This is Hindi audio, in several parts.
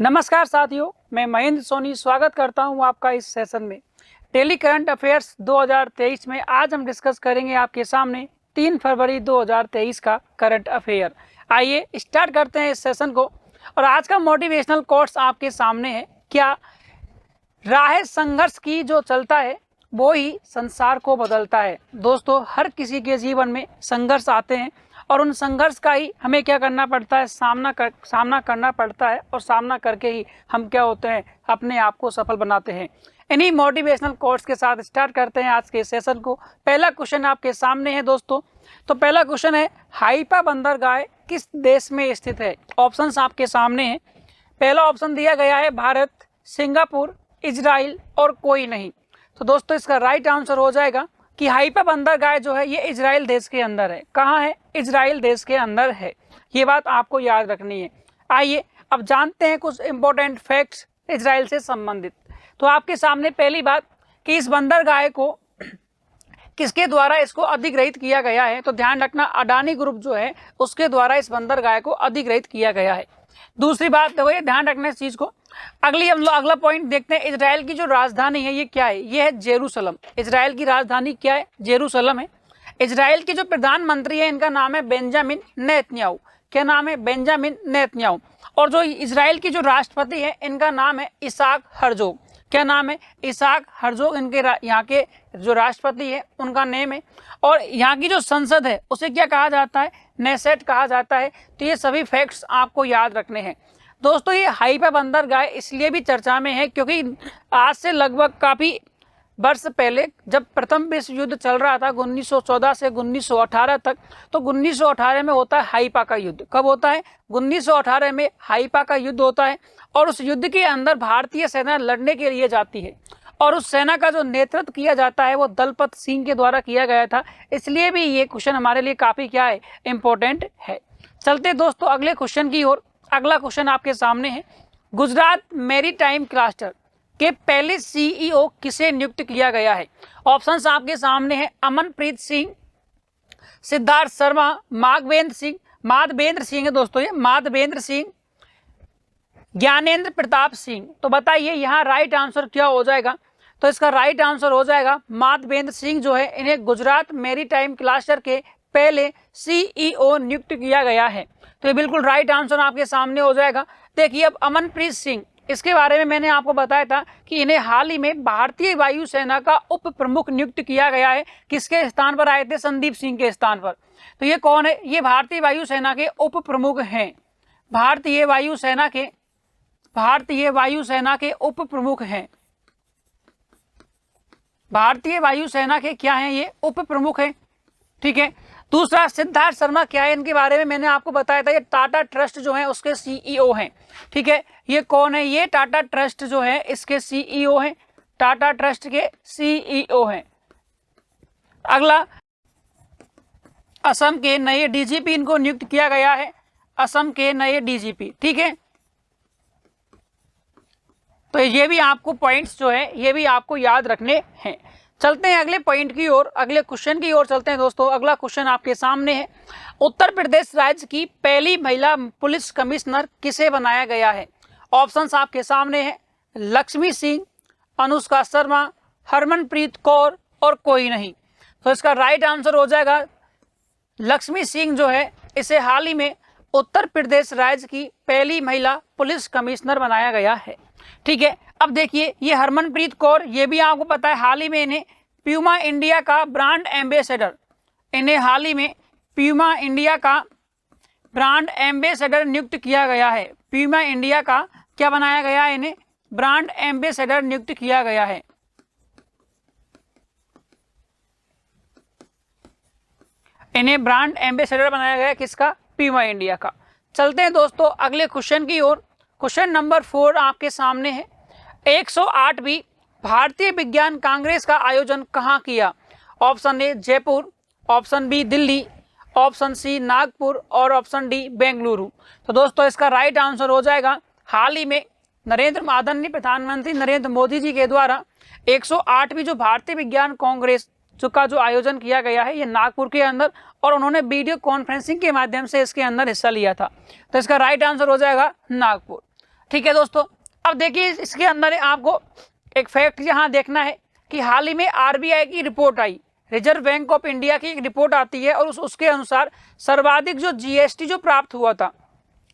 नमस्कार साथियों, मैं महेंद्र सोनी स्वागत करता हूं आपका इस सेशन में। डेली करंट अफेयर्स 2023 में आज हम डिस्कस करेंगे आपके सामने 3 फरवरी 2023 का करंट अफेयर। आइए स्टार्ट करते हैं इस सेशन को। और आज का मोटिवेशनल कोट्स आपके सामने है। क्या राह संघर्ष की जो चलता है वो ही संसार को बदलता है। दोस्तों, हर किसी के जीवन में संघर्ष आते हैं और उन संघर्ष का ही हमें क्या करना पड़ता है, सामना करना पड़ता है। और सामना करके ही हम क्या होते हैं, अपने आप को सफल बनाते हैं। इन्हीं मोटिवेशनल कोट्स के साथ स्टार्ट करते हैं आज के सेशन को। पहला क्वेश्चन आपके सामने है दोस्तों। तो पहला क्वेश्चन है, हाइपा बंदरगाह किस देश में स्थित है। ऑप्शंस आपके सामने हैं। पहला ऑप्शन दिया गया है भारत, सिंगापुर, इजराइल और कोई नहीं। तो दोस्तों, इसका राइट आंसर हो जाएगा कि हाइपा बंदरगाह जो है ये इजराइल देश के अंदर है। कहाँ है? इजराइल देश के अंदर है। ये बात आपको याद रखनी है। आइए अब जानते हैं कुछ इंपॉर्टेंट फैक्ट्स इजराइल से संबंधित। तो आपके सामने पहली बात कि इस बंदरगाह को किसके द्वारा इसको अधिग्रहित किया गया है। तो ध्यान रखना, अडानी ग्रुप जो है उसके द्वारा इस बंदरगाह को अधिग्रहित किया गया है। दूसरी बात तो ये ध्यान रखना इस चीज को। हम लोग अगला पॉइंट देखते हैं। इजराइल की जो राजधानी है ये क्या है? ये है जेरूसलम। इजराइल की राजधानी क्या है? जेरूसलम है। इजराइल के जो प्रधानमंत्री है इनका नाम है बेंजामिन नेतन्याहू। क्या नाम है? Benjamin Netanyahu. और जो इजराइल की जो राष्ट्रपति है इनका नाम है इसाक हर्जोग। क्या नाम है? इसाक हर्जोग इनके यहाँ के जो राष्ट्रपति है उनका नेम है। और यहाँ की जो संसद है उसे क्या कहा जाता है? नेसेट कहा जाता है। तो ये सभी फैक्ट्स आपको याद रखने हैं। दोस्तों, ये हाइपा बंदरगाह इसलिए भी चर्चा में है क्योंकि आज से लगभग काफ़ी वर्ष पहले जब प्रथम विश्व युद्ध चल रहा था 1914 से 1918 तक, तो 1918 में होता है हाइपा का युद्ध। कब होता है? 1918 में हाइपा का युद्ध होता है। और उस युद्ध के अंदर भारतीय सेना लड़ने के लिए जाती है और उस सेना का जो नेतृत्व किया जाता है वो दलपत सिंह के द्वारा किया गया था। इसलिए भी ये क्वेश्चन हमारे लिए काफ़ी क्या है, इम्पोर्टेंट है। चलते दोस्तों अगले क्वेश्चन की ओर। अगला क्वेश्चन आपके सामने है, गुजरात मैरीटाइम क्लस्टर के पहले सीईओ किसे नियुक्त किया गया है। ऑप्शंस आपके सामने हैं, अमनप्रीत सिंह, सिद्धार्थ शर्मा, माधवेंद्र सिंह है दोस्तों, ये माधवेंद्र सिंह, ज्ञानेंद्र प्रताप सिंह। तो बताइए यहाँ राइट आंसर क्या हो जाएगा? तो इसका राइट आंसर हो जाएगा माधवेंद्र सिंह जो है इन्हें गुजरात मैरीटाइम क्लस्टर के पहले सीईओ नियुक्त किया गया है। तो ये बिल्कुल राइट आंसर आपके सामने हो जाएगा। देखिए अब अमनप्रीत सिंह, इसके बारे में मैंने आपको बताया था कि इन्हें हाल ही में भारतीय वायुसेना का उप प्रमुख नियुक्त किया गया है। किसके स्थान पर आए थे? संदीप सिंह के स्थान पर। तो ये कौन है? ये भारतीय वायुसेना के उप प्रमुख हैं। भारतीय वायुसेना के उप प्रमुख हैं। भारतीय वायुसेना के क्या हैं? ये उप प्रमुख हैं। ठीक है। दूसरा, सिद्धार्थ शर्मा क्या है? इनके बारे में मैंने आपको बताया था, ये टाटा ट्रस्ट जो है उसके सीईओ हैं। ठीक है। ये कौन है? ये टाटा ट्रस्ट जो है इसके सीईओ हैं। टाटा ट्रस्ट के सीईओ हैं। अगला, असम के नए डीजीपी इनको नियुक्त किया गया है। असम के नए डीजीपी। ठीक है। तो ये भी आपको पॉइंट्स जो है ये भी आपको याद रखने हैं। चलते हैं अगले पॉइंट की ओर, अगले क्वेश्चन की ओर चलते हैं दोस्तों। अगला क्वेश्चन आपके सामने है, उत्तर प्रदेश राज्य की पहली महिला पुलिस कमिश्नर किसे बनाया गया है। ऑप्शंस आपके सामने हैं, लक्ष्मी सिंह, अनुष्का शर्मा, हरमनप्रीत कौर और कोई नहीं। तो इसका राइट आंसर हो जाएगा लक्ष्मी सिंह जो है इसे हाल ही में उत्तर प्रदेश राज्य की पहली महिला पुलिस कमिश्नर बनाया गया है। ठीक है। अब देखिए ये हरमनप्रीत कौर, ये भी आपको पता है हाल ही में इन्हें प्यूमा इंडिया का ब्रांड एम्बेसडर, नियुक्त किया गया है। प्यूमा इंडिया का क्या बनाया गया है? इन्हें ब्रांड एम्बेसडर नियुक्त किया गया है। इन्हें ब्रांड एम्बेसडर बनाया गया किसका? प्यूमा इंडिया का। चलते हैं दोस्तों अगले क्वेश्चन की ओर। क्वेश्चन नंबर 4 आपके सामने है, 108वीं भारतीय विज्ञान कांग्रेस का आयोजन कहाँ किया। Option A Jaipur, option B Delhi, option C Nagpur और ऑप्शन डी बेंगलुरु। तो दोस्तों इसका राइट आंसर हो जाएगा, हाल ही में आदरणीय प्रधानमंत्री नरेंद्र मोदी जी के द्वारा 108वीं जो भारतीय विज्ञान कांग्रेस का जो आयोजन किया गया है ये नागपुर के अंदर, और उन्होंने वीडियो कॉन्फ्रेंसिंग के माध्यम से इसके अंदर हिस्सा लिया था। तो इसका राइट आंसर हो जाएगा नागपुर। ठीक है दोस्तों, अब देखिए इसके अंदर आपको एक फैक्ट यहाँ देखना है कि हाल ही में आरबीआई की report I, reserve bank of India की एक रिपोर्ट आती है और उसके अनुसार सर्वाधिक जो जीएसटी जो प्राप्त हुआ था,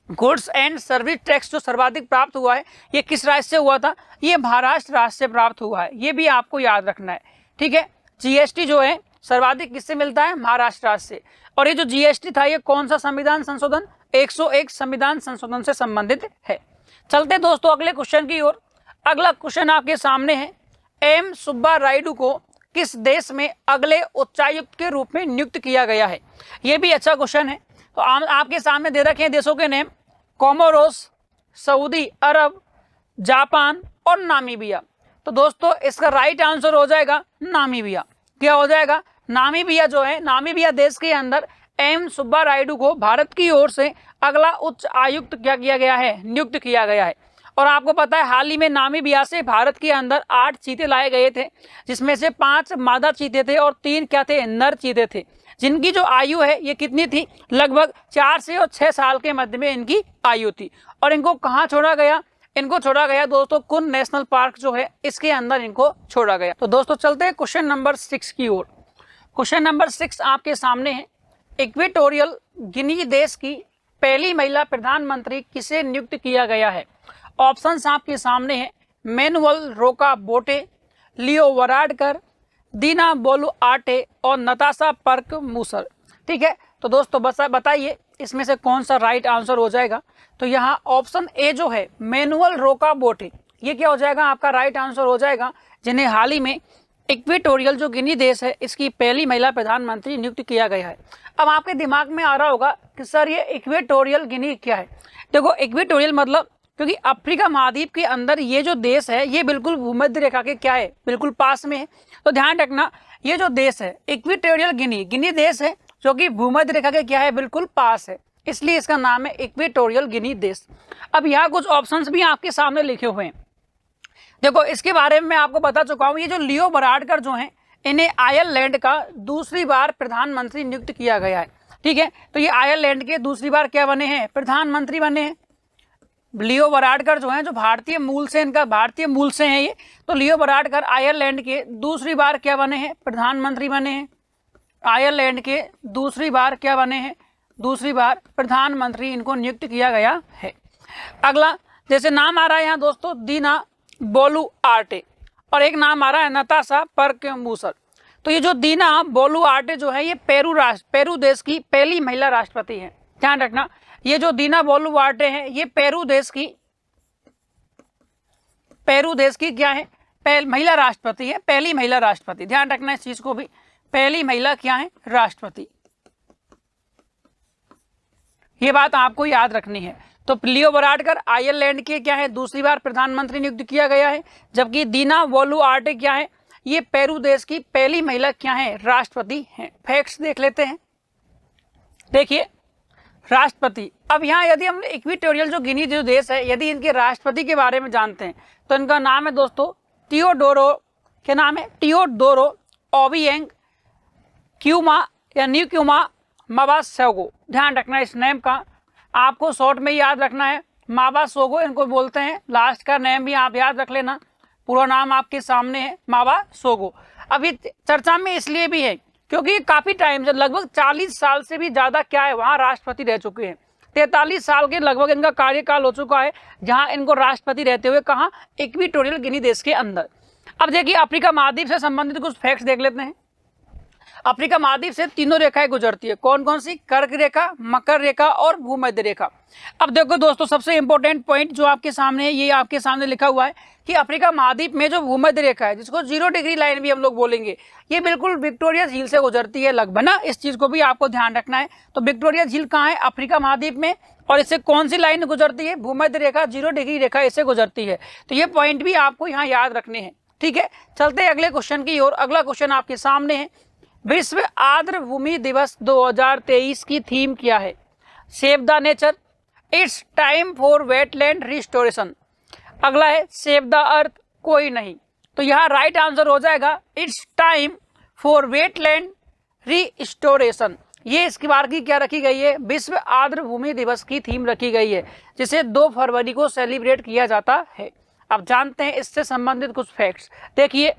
गुड्स एंड सर्विस टैक्स जो सर्वाधिक प्राप्त हुआ है, ये किस राज्य से हुआ था? ये महाराष्ट्र राज्य से प्राप्त हुआ है। ये भी आपको याद रखना है। ठीक है, जीएसटी जो है सर्वाधिक किससे मिलता है? महाराष्ट्र राज्य से। और ये जो जीएसटी था ये कौन सा संविधान संशोधन? 101 संविधान संशोधन से संबंधित है। चलते दोस्तों अगले क्वेश्चन की ओर। अगला क्वेश्चन आपके सामने है, एम सुब्बा रायडू को किस देश में अगले उच्चायुक्त के रूप में नियुक्त किया गया है? ये भी अच्छा क्वेश्चन है। तो आपके सामने दे रखे हैं देशों के नेम, कोमोरोस, सऊदी अरब, जापान और नामीबिया। तो दोस्तों इसका राइट आंसर हो जाएगा नामीबिया। क्या हो जाएगा? नामीबिया जो है, नामीबिया देश के अंदर एम सुब्बा रायडू को भारत की ओर से अगला उच्च आयुक्त क्या किया गया है? नियुक्त किया गया है। और आपको पता है हाल ही में नामीबिया से भारत के अंदर 8 चीते लाए गए थे, जिसमें से 5 मादा चीते थे और 3 क्या थे? नर चीते थे, जिनकी जो आयु है ये कितनी थी? लगभग 4 से 6 साल के मध्य में इनकी आयु थी। और इनको कहाँ छोड़ा गया? इनको छोड़ा गया दोस्तों कुन नेशनल पार्क जो है इसके अंदर इनको छोड़ा गया। तो दोस्तों चलते हैं क्वेश्चन नंबर 6 की ओर। क्वेश्चन नंबर 6 आपके सामने है, इक्वेटोरियल गिनी देश की पहली महिला प्रधानमंत्री किसे नियुक्त किया गया है? ऑप्शंस आपके सामने हैं, मैनुअल रोका बोटे, लियो वराडकर, दीना बोलुआर्टे और नताशा पर्क मूसर। ठीक है, तो दोस्तों बस बताइए इसमें से कौन सा राइट आंसर हो जाएगा? तो यहाँ ऑप्शन ए जो है मैनुअल रोका बोटे, ये क्या हो जाएगा? आपका राइट आंसर हो जाएगा, जिन्हें हाल ही में इक्वेटोरियल जो गिनी देश है इसकी पहली महिला प्रधानमंत्री नियुक्त किया गया है। अब आपके दिमाग में आ रहा होगा कि सर ये इक्वेटोरियल गिनी क्या है? देखो इक्वेटोरियल मतलब, क्योंकि अफ्रीका महाद्वीप के अंदर ये जो देश है ये बिल्कुल भूमध्य रेखा के क्या है? बिल्कुल पास में है। तो ध्यान रखना ये जो देश है इक्वेटोरियल गिनी, गिनी देश है जो कि भूमध्य रेखा के क्या है? बिल्कुल पास है, इसलिए इसका नाम है इक्वेटोरियल गिनी देश। अब यहाँ कुछ ऑप्शंस भी आपके सामने लिखे हुए हैं। देखो इसके बारे में मैं आपको बता चुका हूँ, ये जो लियो वराडकर जो हैं इन्हें आयरलैंड का दूसरी बार प्रधानमंत्री नियुक्त किया गया है। ठीक है, तो ये आयरलैंड के दूसरी बार क्या बने हैं? प्रधानमंत्री बने हैं। लियो वराडकर जो हैं, जो भारतीय मूल से, इनका भारतीय मूल से हैं ये, तो लियो वराडकर आयरलैंड के दूसरी बार क्या बने हैं? प्रधानमंत्री बने हैं। आयरलैंड के दूसरी बार क्या बने हैं? दूसरी बार प्रधानमंत्री इनको नियुक्त किया गया है। अगला जैसे नाम आ रहा है यहाँ दोस्तों दीना बोलुआर्टे और एक नाम आ रहा है नताशा पर्क मूसर। तो ये जो दीना बोलुआर्टे जो है ये पेरू देश की पहली महिला राष्ट्रपति है। ध्यान रखना ये जो दीना बोलुआर्टे हैं ये पेरू देश की क्या है? महिला राष्ट्रपति है, पहली महिला राष्ट्रपति। ध्यान रखना इस चीज को भी, पहली महिला क्या है? राष्ट्रपति। ये बात आपको याद रखनी है। तो लियो वराडकर आयरलैंड के क्या है? दूसरी बार प्रधानमंत्री नियुक्त किया गया है, जबकि दीना बोलुआर्टे क्या है? ये पेरू देश की पहली महिला क्या है? राष्ट्रपति हैं। फैक्ट्स देख लेते हैं। देखिए राष्ट्रपति, अब यहाँ यदि हम इक्वेटोरियल जो गिनी जो देश है यदि इनके राष्ट्रपति के बारे में जानते हैं तो इनका नाम है दोस्तों टियोडोरो, क्या नाम है? टियोडोरो ओबिएंग क्यूमा या न्यूक्यूमा माबासोगो। ध्यान रखना इस नेम का, आपको शॉर्ट में याद रखना है, माबासोगो इनको बोलते हैं। लास्ट का नेम भी आप याद रख लेना, पूरा नाम आपके सामने है माबासोगो। अभी चर्चा में इसलिए भी है क्योंकि काफी टाइम से, लगभग 40 साल से भी ज्यादा क्या है वहाँ राष्ट्रपति रह चुके हैं। 43 साल के लगभग इनका कार्यकाल हो चुका है जहां इनको राष्ट्रपति रहते हुए, कहाँ? इक्वेटोरियल गिनी देश के अंदर। अब देखिए अफ्रीका महाद्वीप से संबंधित कुछ फैक्ट्स देख लेते हैं। अफ्रीका महाद्वीप से 3 रेखाएं गुजरती है, कौन कौन सी? कर्क रेखा, मकर रेखा और भूमध्य रेखा। अब देखो दोस्तों सबसे इंपॉर्टेंट पॉइंट जो आपके सामने है, ये आपके सामने लिखा हुआ है कि अफ्रीका महाद्वीप में जो भूमध्य रेखा है, जिसको 0 डिग्री लाइन भी हम लोग बोलेंगे, ये बिल्कुल विक्टोरिया झील से गुजरती है लगभग ना। इस चीज को भी आपको ध्यान रखना है। तो विक्टोरिया झील कहाँ है? अफ्रीका महाद्वीप में। और इससे कौन सी लाइन गुजरती है? भूमध्य रेखा, 0 डिग्री रेखा इससे गुजरती है। तो ये पॉइंट भी आपको यहाँ याद रखने हैं। ठीक है, चलते हैं अगले क्वेश्चन की ओर। अगला क्वेश्चन आपके सामने है, विश्व आर्द्र भूमि दिवस 2023 की थीम क्या है? Save the nature, it's time for wetland restoration. अगला है सेव द अर्थ, कोई नहीं। तो यहाँ राइट आंसर हो जाएगा it's time for wetland restoration. ये इसकी बार की क्या रखी गई है, विश्व आर्द्र भूमि दिवस की थीम रखी गई है, जिसे 2 फरवरी को सेलिब्रेट किया जाता है। अब जानते हैं इससे संबंधित कुछ फैक्ट्स। देखिए,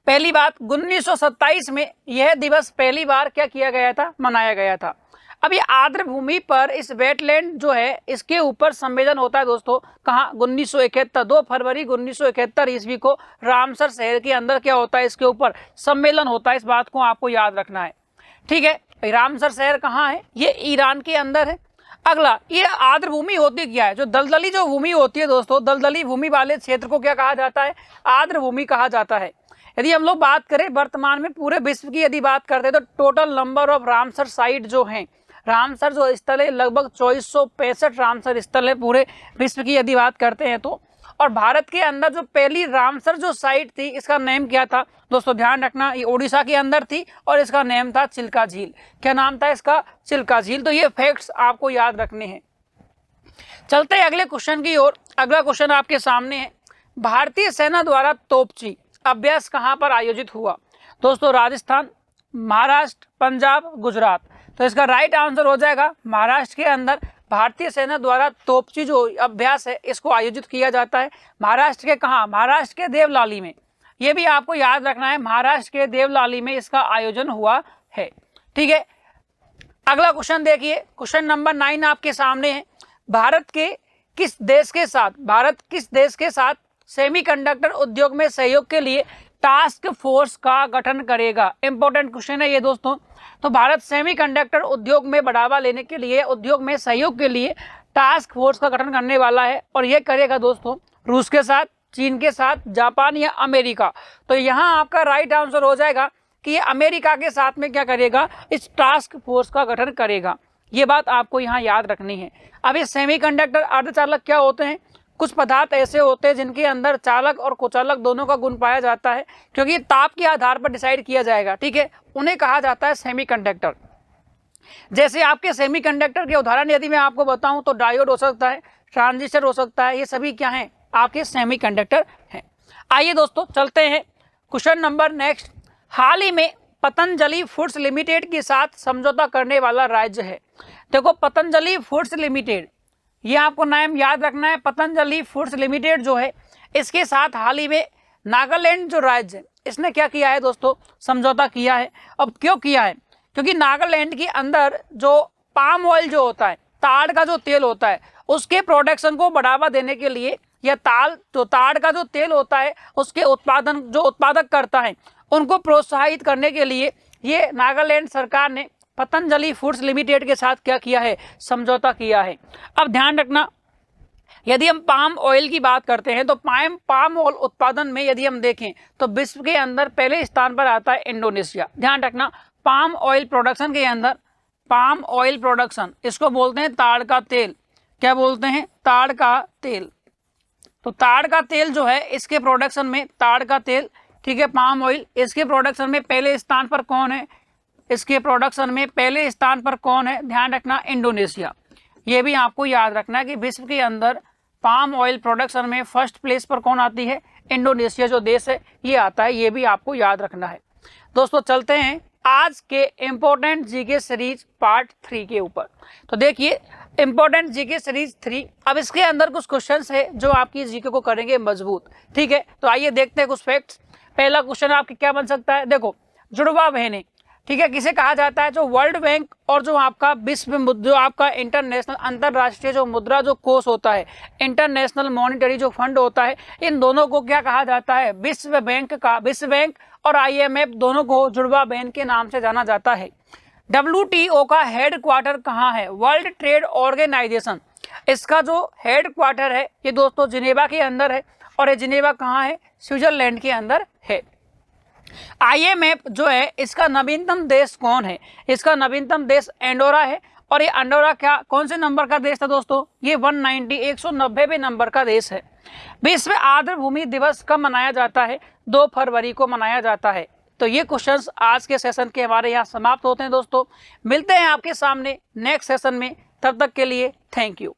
पहली बात 1927 में यह दिवस पहली बार क्या किया गया था, मनाया गया था। अब ये आर्द्र भूमि पर इस वेटलैंड जो है इसके ऊपर सम्मेलन होता है दोस्तों, कहाँ, 1971 2 फरवरी 1971 ईस्वी को रामसर शहर के अंदर क्या होता है, इसके ऊपर सम्मेलन होता है। इस बात को आपको याद रखना है, ठीक है। रामसर शहर कहाँ है, ये ईरान के अंदर है। अगला, ये आर्द्र भूमि होती क्या है, जो दलदली जो भूमि होती है दोस्तों, दलदली भूमि वाले क्षेत्र को क्या कहा जाता है, आर्द्र भूमि कहा जाता है। यदि हम लोग बात करें वर्तमान में पूरे विश्व की यदि बात करते हैं तो total number of Ramsar site जो हैं, रामसर जो स्थल है लगभग 2465 रामसर स्थल है पूरे विश्व की यदि बात करते हैं तो। और भारत के अंदर जो पहली रामसर जो साइट थी इसका नेम क्या था दोस्तों, ध्यान रखना, ये उड़ीसा के अंदर थी और इसका नेम था चिल्का झील। क्या नाम था इसका, चिल्का झील। तो ये फैक्ट्स आपको याद रखने हैं। चलते हैं अगले क्वेश्चन की ओर। अगला क्वेश्चन आपके सामने है, भारतीय सेना द्वारा तोपची अभ्यास कहाँ पर आयोजित हुआ दोस्तों, राजस्थान, महाराष्ट्र, पंजाब, गुजरात। तो इसका राइट आंसर हो जाएगा महाराष्ट्र के अंदर भारतीय सेना द्वारा तोपची जो अभ्यास है इसको आयोजित किया जाता है। महाराष्ट्र के कहाँ, महाराष्ट्र के देवलाली में। ये भी आपको याद रखना है, महाराष्ट्र के देवलाली में इसका आयोजन हुआ है, ठीक है। अगला क्वेश्चन देखिए, क्वेश्चन नंबर 9 आपके सामने है, भारत किस देश के साथ सेमीकंडक्टर उद्योग में सहयोग के लिए टास्क फोर्स का गठन करेगा। इंपॉर्टेंट क्वेश्चन है ये दोस्तों। तो भारत सेमीकंडक्टर उद्योग में बढ़ावा लेने के लिए, उद्योग में सहयोग के लिए टास्क फोर्स का गठन करने वाला है, और ये करेगा दोस्तों रूस के साथ, चीन के साथ, जापान या अमेरिका। तो यहाँ आपका राइट आंसर हो जाएगा कि ये अमेरिका के साथ में क्या करेगा, इस टास्क फोर्स का गठन करेगा। ये बात आपको यहाँ याद रखनी है। अब ये सेमीकंडक्टर अर्धचालक क्या होते हैं, कुछ पदार्थ ऐसे होते हैं जिनके अंदर चालक और कुचालक दोनों का गुण पाया जाता है, क्योंकि ताप के आधार पर डिसाइड किया जाएगा, ठीक है। उन्हें कहा जाता है सेमीकंडक्टर। जैसे आपके सेमीकंडक्टर के उदाहरण यदि मैं आपको बताऊं तो डायोड हो सकता है, ट्रांजिस्टर हो सकता है, ये सभी क्या हैं, आपके सेमीकंडक्टर हैं। आइए दोस्तों चलते हैं क्वेश्चन नंबर नेक्स्ट। हाल ही में पतंजलि फूड्स लिमिटेड के साथ समझौता करने वाला राज्य है। देखो, पतंजलि फूड्स लिमिटेड, ये आपको नाम याद रखना है। पतंजलि फूड्स लिमिटेड जो है इसके साथ हाल ही में नागालैंड जो राज्य है इसने क्या किया है दोस्तों, समझौता किया है। अब क्यों किया है, क्योंकि नागालैंड के अंदर जो पाम ऑयल जो होता है, ताड़ का जो तेल होता है, उसके प्रोडक्शन को बढ़ावा देने के लिए, या ताड़ का जो तेल होता है उसके उत्पादन जो उत्पादक करता है उनको प्रोत्साहित करने के लिए ये नागालैंड सरकार ने पतंजलि फूड्स लिमिटेड के साथ क्या किया है, समझौता किया है। अब ध्यान रखना, यदि हम पाम ऑयल की बात करते हैं तो पाम ऑयल उत्पादन में यदि हम देखें तो विश्व के अंदर पहले स्थान पर आता है इंडोनेशिया। ध्यान रखना, पाम ऑयल प्रोडक्शन के अंदर, पाम ऑयल प्रोडक्शन इसको बोलते हैं ताड़ का तेल। क्या बोलते हैं, ताड़ का तेल। तो ताड़ का तेल जो है इसके प्रोडक्शन में, ताड़ का तेल, ठीक है, पाम ऑयल, इसके प्रोडक्शन में पहले स्थान पर कौन है, इसके प्रोडक्शन में पहले स्थान पर कौन है, ध्यान रखना, इंडोनेशिया। ये भी आपको याद रखना है कि विश्व के अंदर पाम ऑयल प्रोडक्शन में फर्स्ट प्लेस पर कौन आती है, इंडोनेशिया जो देश है ये आता है। ये भी आपको याद रखना है। दोस्तों चलते हैं आज के इम्पोर्टेंट जीके सीरीज पार्ट 3 के ऊपर। तो देखिए, इम्पोर्टेंट जीके सीरीज 3, अब इसके अंदर कुछ क्वेश्चंस है जो आपकी जीके को करेंगे मजबूत, ठीक है। तो आइए देखते हैं कुछ फैक्ट्स। पहला क्वेश्चन आपके क्या बन सकता है, देखो, जुड़वा बहनें, ठीक है, किसे कहा जाता है, जो वर्ल्ड बैंक और जो आपका विश्व जो आपका इंटरनेशनल अंतरराष्ट्रीय जो मुद्रा जो कोष होता है, इंटरनेशनल मॉनिटरी जो फंड होता है, इन दोनों को क्या कहा जाता है, विश्व बैंक और IMF दोनों को जुड़वा बहन के नाम से जाना जाता है। WTO का हेड क्वार्टर कहाँ है, वर्ल्ड ट्रेड ऑर्गेनाइजेशन, इसका जो हेड क्वार्टर है ये दोस्तों जिनेवा के अंदर है, और ये जिनेवा कहाँ है, स्विट्जरलैंड के अंदर है। IMF जो है इसका नवीनतम देश कौन है, इसका नवीनतम देश एंडोरा है, और ये एंडोरा क्या कौन से नंबर का देश था दोस्तों, ये 190वें नंबर का देश है। विश्व आर्द्र भूमि दिवस कब मनाया जाता है, 2 फरवरी को मनाया जाता है। तो ये क्वेश्चंस आज के सेशन के हमारे यहाँ समाप्त होते हैं दोस्तों। मिलते हैं आपके सामने नेक्स्ट सेशन में, तब तक के लिए थैंक यू।